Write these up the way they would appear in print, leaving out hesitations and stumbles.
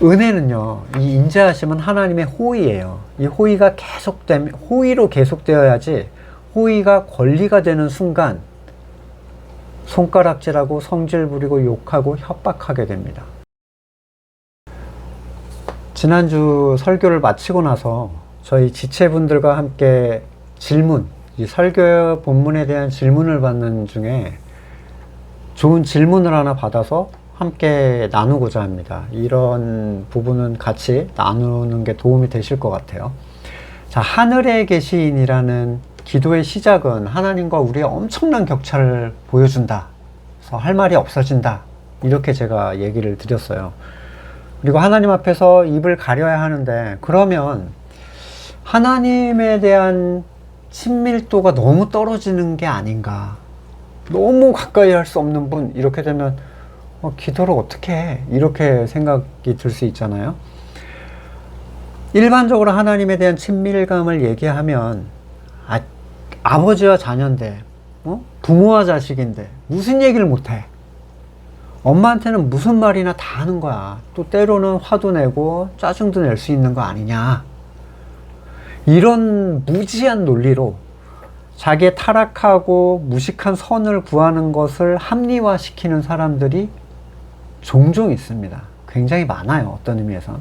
은혜는요, 이 인자하심은 하나님의 호의예요. 이 호의가 호의로 계속되어야지, 호의가 권리가 되는 순간 손가락질하고 성질 부리고 욕하고 협박하게 됩니다. 지난주 설교를 마치고 나서 저희 지체분들과 함께 이 설교 본문에 대한 질문을 받는 중에 좋은 질문을 하나 받아서 함께 나누고자 합니다. 이런 부분은 같이 나누는 게 도움이 되실 것 같아요. 자, 하늘에 계신이라는 기도의 시작은 하나님과 우리의 엄청난 격차를 보여준다. 그래서 할 말이 없어진다. 이렇게 제가 얘기를 드렸어요. 그리고 하나님 앞에서 입을 가려야 하는데, 그러면 하나님에 대한 친밀도가 너무 떨어지는 게 아닌가. 너무 가까이 할 수 없는 분, 이렇게 되면 기도를 어떻게 해? 이렇게 생각이 들 수 있잖아요. 일반적으로 하나님에 대한 친밀감을 얘기하면 아버지와 자녀인데, 부모와 자식인데 무슨 얘기를 못해? 엄마한테는 무슨 말이나 다 하는 거야. 또 때로는 화도 내고 짜증도 낼 수 있는 거 아니냐. 이런 무지한 논리로 자기의 타락하고 무식한 선을 구하는 것을 합리화시키는 사람들이 종종 있습니다. 굉장히 많아요. 어떤 의미에선.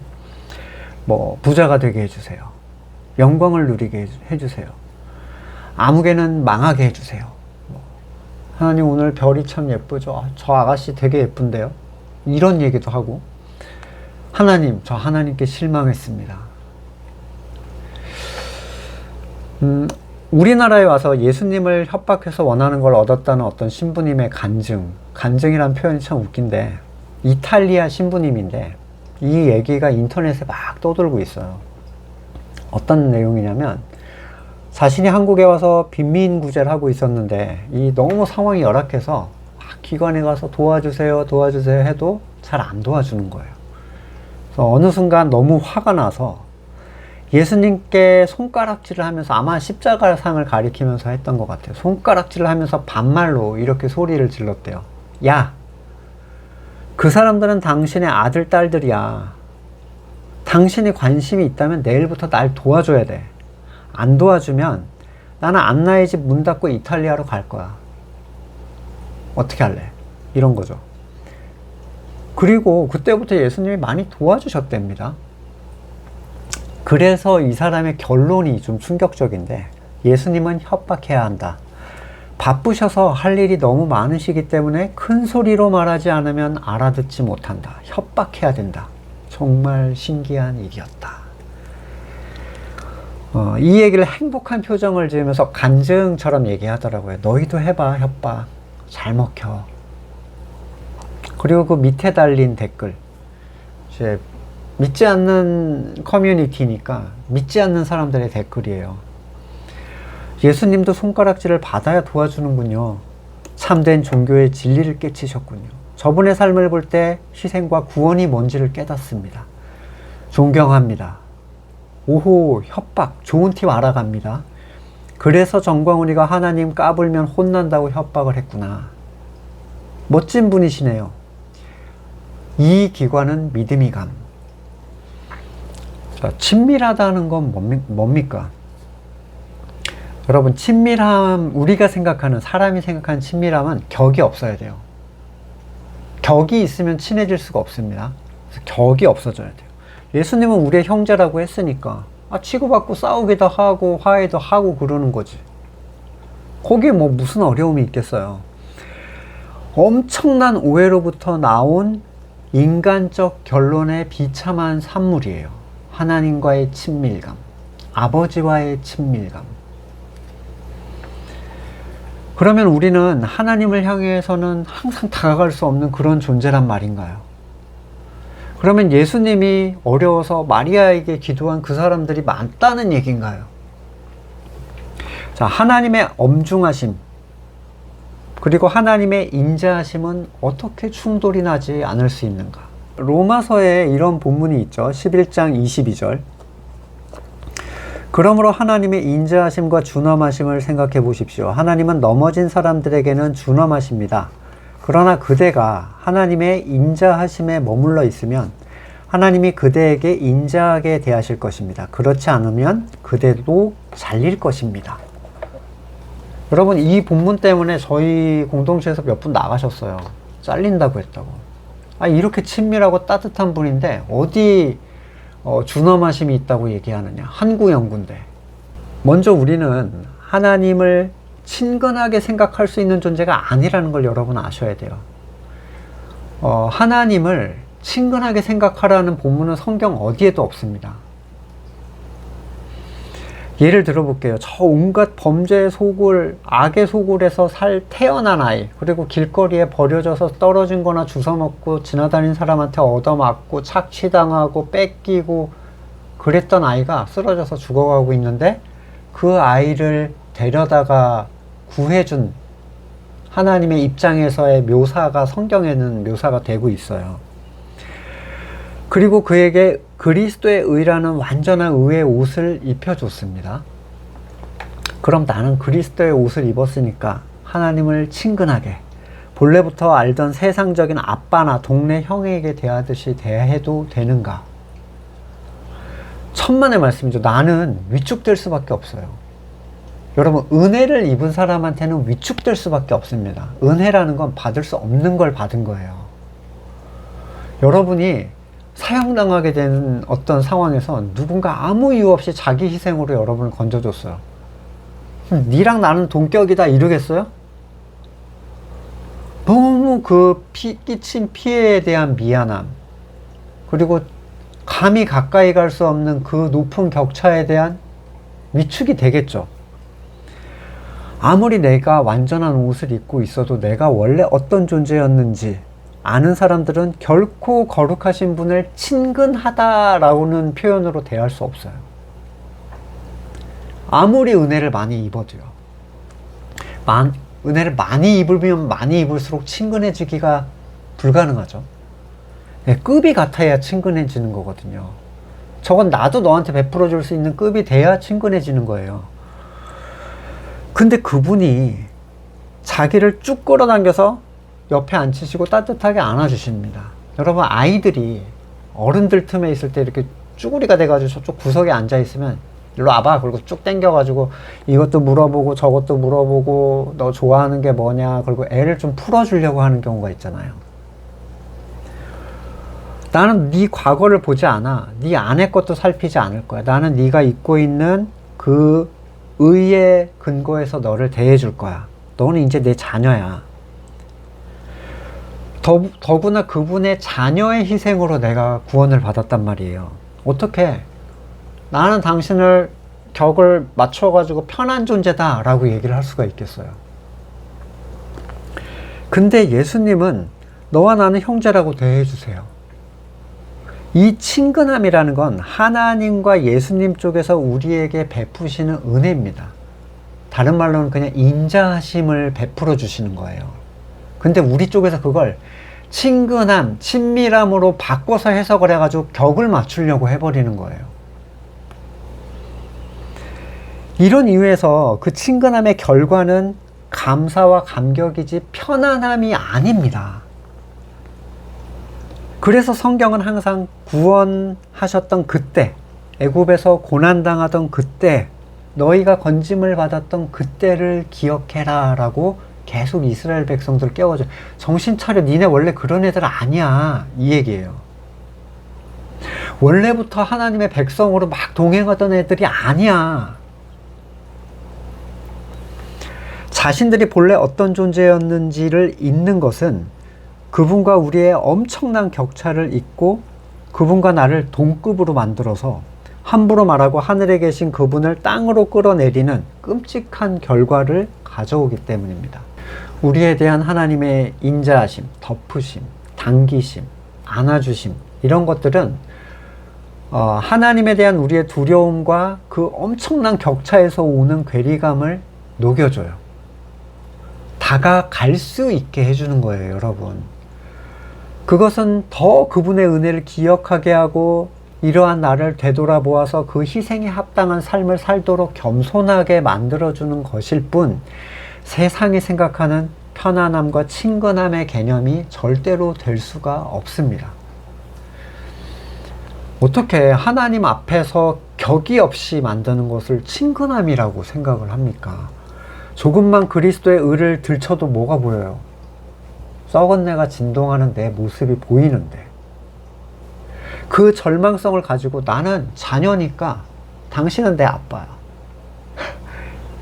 부자가 되게 해주세요. 영광을 누리게 해주세요. 아무개는 망하게 해주세요. 하나님 오늘 별이 참 예쁘죠. 저 아가씨 되게 예쁜데요. 이런 얘기도 하고, 하나님, 저 하나님께 실망했습니다. 우리나라에 와서 예수님을 협박해서 원하는 걸 얻었다는 어떤 신부님의 간증이란 표현이 참 웃긴데, 이탈리아 신부님인데 이 얘기가 인터넷에 막 떠돌고 있어요. 어떤 내용이냐면, 자신이 한국에 와서 빈민구제를 하고 있었는데 너무 상황이 열악해서 기관에 가서 도와주세요 해도 잘 안 도와주는 거예요. 그래서 어느 순간 너무 화가 나서 예수님께 손가락질을 하면서, 아마 십자가상을 가리키면서 했던 것 같아요. 손가락질을 하면서 반말로 이렇게 소리를 질렀대요. 야, 그 사람들은 당신의 아들, 딸들이야. 당신이 관심이 있다면 내일부터 날 도와줘야 돼. 안 도와주면 나는 안나의 집 문 닫고 이탈리아로 갈 거야. 어떻게 할래? 이런 거죠. 그리고 그때부터 예수님이 많이 도와주셨답니다. 그래서 이 사람의 결론이 좀 충격적인데, 예수님은 협박해야 한다. 바쁘셔서 할 일이 너무 많으시기 때문에 큰 소리로 말하지 않으면 알아듣지 못한다. 협박해야 된다. 정말 신기한 일이었다. 이 얘기를 행복한 표정을 지으면서 간증처럼 얘기하더라고요. 너희도 해봐, 협박. 잘 먹혀. 그리고 그 밑에 달린 댓글. 이제 믿지 않는 커뮤니티니까 믿지 않는 사람들의 댓글이에요. 예수님도 손가락질을 받아야 도와주는군요. 참된 종교의 진리를 깨치셨군요. 저분의 삶을 볼 때 희생과 구원이 뭔지를 깨닫습니다. 존경합니다. 오호, 협박, 좋은 팁 알아갑니다. 그래서 정광훈이가 하나님 까불면 혼난다고 협박을 했구나. 멋진 분이시네요. 이 기관은 믿음이 감. 자, 친밀하다는 건 뭡니까? 여러분, 친밀함, 우리가 생각하는, 사람이 생각하는 친밀함은 격이 없어야 돼요. 격이 있으면 친해질 수가 없습니다. 그래서 격이 없어져야 돼요. 예수님은 우리의 형제라고 했으니까 치고받고 싸우기도 하고 화해도 하고 그러는 거지. 거기에 무슨 어려움이 있겠어요. 엄청난 오해로부터 나온 인간적 결론의 비참한 산물이에요. 하나님과의 친밀감, 아버지와의 친밀감. 그러면 우리는 하나님을 향해서는 항상 다가갈 수 없는 그런 존재란 말인가요? 그러면 예수님이 어려워서 마리아에게 기도한 그 사람들이 많다는 얘기인가요? 자, 하나님의 엄중하심, 그리고 하나님의 인자하심은 어떻게 충돌이 나지 않을 수 있는가? 로마서에 이런 본문이 있죠. 11장 22절. 그러므로 하나님의 인자하심과 준엄하심을 생각해 보십시오. 하나님은 넘어진 사람들에게는 준엄하십니다. 그러나 그대가 하나님의 인자하심에 머물러 있으면 하나님이 그대에게 인자하게 대하실 것입니다. 그렇지 않으면 그대도 잘릴 것입니다. 여러분, 이 본문 때문에 저희 공동체에서 몇 분 나가셨어요. 잘린다고 했다고. 이렇게 친밀하고 따뜻한 분인데 어디 준엄하심이 있다고 얘기하느냐. 한구연구인데. 먼저 우리는 하나님을 친근하게 생각할 수 있는 존재가 아니라는 걸 여러분 아셔야 돼요. 하나님을 친근하게 생각하라는 본문은 성경 어디에도 없습니다. 예를 들어볼게요. 저 온갖 범죄의 소굴, 악의 소굴에서 태어난 아이, 그리고 길거리에 버려져서 떨어진 거나 주워먹고 지나다닌 사람한테 얻어맞고 착취당하고 뺏기고 그랬던 아이가 쓰러져서 죽어가고 있는데 그 아이를 데려다가 구해준 하나님의 입장에서의 묘사가 성경에는 묘사가 되고 있어요. 그리고 그에게 그리스도의 의라는 완전한 의의 옷을 입혀줬습니다. 그럼 나는 그리스도의 옷을 입었으니까 하나님을 친근하게 본래부터 알던 세상적인 아빠나 동네 형에게 대하듯이 대해도 되는가? 천만의 말씀이죠. 나는 위축될 수밖에 없어요. 여러분, 은혜를 입은 사람한테는 위축될 수밖에 없습니다. 은혜라는 건 받을 수 없는 걸 받은 거예요. 여러분이 사형당하게 되는 어떤 상황에서 누군가 아무 이유 없이 자기 희생으로 여러분을 건져줬어요. 니랑 나는 동격이다 이러겠어요? 너무 그 끼친 피해에 대한 미안함, 그리고 감히 가까이 갈 수 없는 그 높은 격차에 대한 위축이 되겠죠. 아무리 내가 완전한 옷을 입고 있어도 내가 원래 어떤 존재였는지 아는 사람들은 결코 거룩하신 분을 친근하다라는 표현으로 대할 수 없어요. 아무리 은혜를 많이 입어도요. 은혜를 많이 입으면 많이 입을수록 친근해지기가 불가능하죠. 네, 급이 같아야 친근해지는 거거든요. 저건 나도 너한테 베풀어 줄 수 있는 급이 돼야 친근해지는 거예요. 근데 그분이 자기를 쭉 끌어당겨서 옆에 앉히시고 따뜻하게 안아주십니다. 여러분, 아이들이 어른들 틈에 있을 때 이렇게 쭈구리가 돼가지고 저쪽 구석에 앉아있으면 일로 와봐. 그리고 쭉 당겨가지고 이것도 물어보고 저것도 물어보고 너 좋아하는 게 뭐냐. 그리고 애를 좀 풀어주려고 하는 경우가 있잖아요. 나는 네 과거를 보지 않아. 네 안의 것도 살피지 않을 거야. 나는 네가 입고 있는 그 의의 근거에서 너를 대해줄 거야. 너는 이제 내 자녀야. 더구나 그분의 자녀의 희생으로 내가 구원을 받았단 말이에요. 어떻게? 나는 당신을 격을 맞춰가지고 편한 존재다 라고 얘기를 할 수가 있겠어요. 근데 예수님은 너와 나는 형제라고 대해주세요. 이 친근함이라는 건 하나님과 예수님 쪽에서 우리에게 베푸시는 은혜입니다. 다른 말로는 그냥 인자하심을 베풀어 주시는 거예요. 근데 우리 쪽에서 그걸 친근함, 친밀함으로 바꿔서 해석을 해가지고 격을 맞추려고 해버리는 거예요. 이런 이유에서 그 친근함의 결과는 감사와 감격이지 편안함이 아닙니다. 그래서 성경은 항상 구원하셨던 그때, 애굽에서 고난당하던 그때, 너희가 건짐을 받았던 그때를 기억해라 라고 계속 이스라엘 백성들을 깨워줘. 정신 차려. 니네 원래 그런 애들 아니야. 이 얘기예요. 원래부터 하나님의 백성으로 막 동행하던 애들이 아니야. 자신들이 본래 어떤 존재였는지를 잊는 것은 그분과 우리의 엄청난 격차를 잊고 그분과 나를 동급으로 만들어서 함부로 말하고 하늘에 계신 그분을 땅으로 끌어내리는 끔찍한 결과를 가져오기 때문입니다. 우리에 대한 하나님의 인자하심, 덮으심, 당기심, 안아주심 이런 것들은 하나님에 대한 우리의 두려움과 그 엄청난 격차에서 오는 괴리감을 녹여줘요. 다가갈 수 있게 해주는 거예요, 여러분. 그것은 더 그분의 은혜를 기억하게 하고 이러한 나를 되돌아보아서 그 희생에 합당한 삶을 살도록 겸손하게 만들어주는 것일 뿐 세상이 생각하는 편안함과 친근함의 개념이 절대로 될 수가 없습니다. 어떻게 하나님 앞에서 격이 없이 만드는 것을 친근함이라고 생각을 합니까? 조금만 그리스도의 의를 들춰도 뭐가 보여요? 썩은 내가 진동하는 내 모습이 보이는데, 그 절망성을 가지고 나는 자녀니까 당신은 내 아빠야,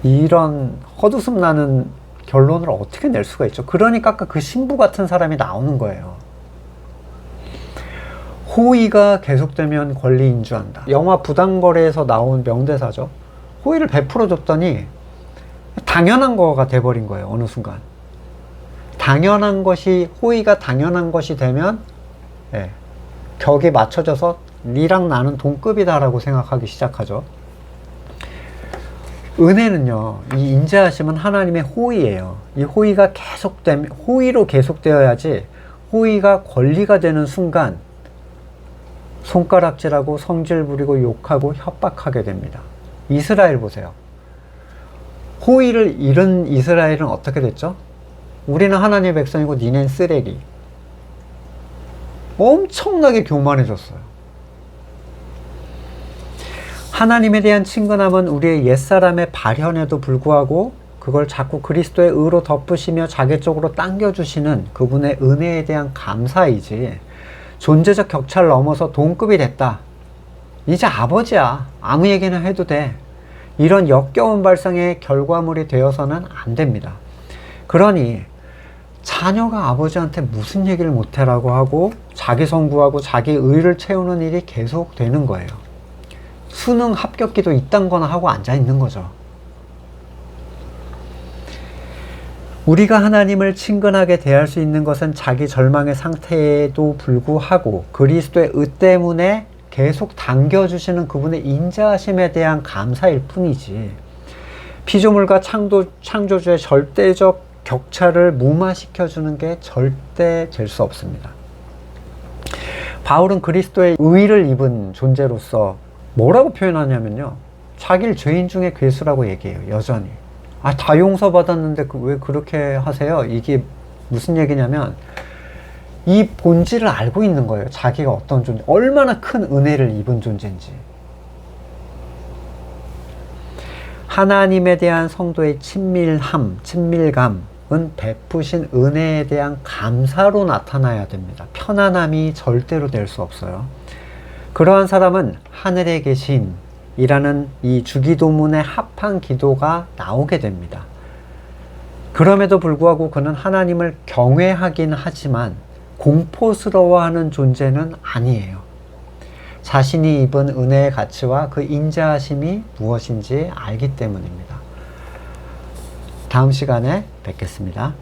이런 헛웃음 나는 결론을 어떻게 낼 수가 있죠? 그러니까 아까 그 신부 같은 사람이 나오는 거예요. 호의가 계속되면 권리 인주한다. 영화 부당거래에서 나온 명대사죠. 호의를 베풀어 줬더니 당연한 거가 돼버린 거예요. 어느 순간 당연한 것이, 호의가 당연한 것이 되면 격에 맞춰져서 니랑 나는 동급이다 라고 생각하기 시작하죠. 은혜는요, 이 인자하심은 하나님의 호의예요. 이 호의가 호의로 계속되어야지, 호의가 권리가 되는 순간 손가락질하고 성질 부리고 욕하고 협박하게 됩니다. 이스라엘 보세요. 호의를 잃은 이스라엘은 어떻게 됐죠? 우리는 하나님의 백성이고 니넨 쓰레기. 엄청나게 교만해졌어요. 하나님에 대한 친근함은 우리의 옛사람의 발현에도 불구하고 그걸 자꾸 그리스도의 의로 덮으시며 자기 쪽으로 당겨주시는 그분의 은혜에 대한 감사이지, 존재적 격차를 넘어서 동급이 됐다, 이제 아버지야, 아무 얘기나 해도 돼, 이런 역겨운 발상의 결과물이 되어서는 안 됩니다. 그러니 자녀가 아버지한테 무슨 얘기를 못해라고 하고 자기 성구하고 자기 의를 채우는 일이 계속 되는 거예요. 수능 합격기도 이딴 거나 하고 앉아 있는 거죠. 우리가 하나님을 친근하게 대할 수 있는 것은 자기 절망의 상태에도 불구하고 그리스도의 의 때문에 계속 당겨주시는 그분의 인자하심에 대한 감사일 뿐이지, 피조물과 창조주의 절대적 격차를 무마시켜주는 게 절대 될 수 없습니다. 바울은 그리스도의 의를 입은 존재로서 뭐라고 표현하냐면요, 자기를 죄인 중에 괴수라고 얘기해요. 여전히. 다 용서받았는데 왜 그렇게 하세요? 이게 무슨 얘기냐면, 이 본질을 알고 있는 거예요. 자기가 어떤 존재, 얼마나 큰 은혜를 입은 존재인지. 하나님에 대한 성도의 친밀감은 베푸신 은혜에 대한 감사로 나타나야 됩니다. 편안함이 절대로 될 수 없어요. 그러한 사람은 하늘에 계신 이라는 이 주기도문에 합한 기도가 나오게 됩니다. 그럼에도 불구하고 그는 하나님을 경외하긴 하지만 공포스러워하는 존재는 아니에요. 자신이 입은 은혜의 가치와 그 인자하심이 무엇인지 알기 때문입니다. 다음 시간에 뵙겠습니다.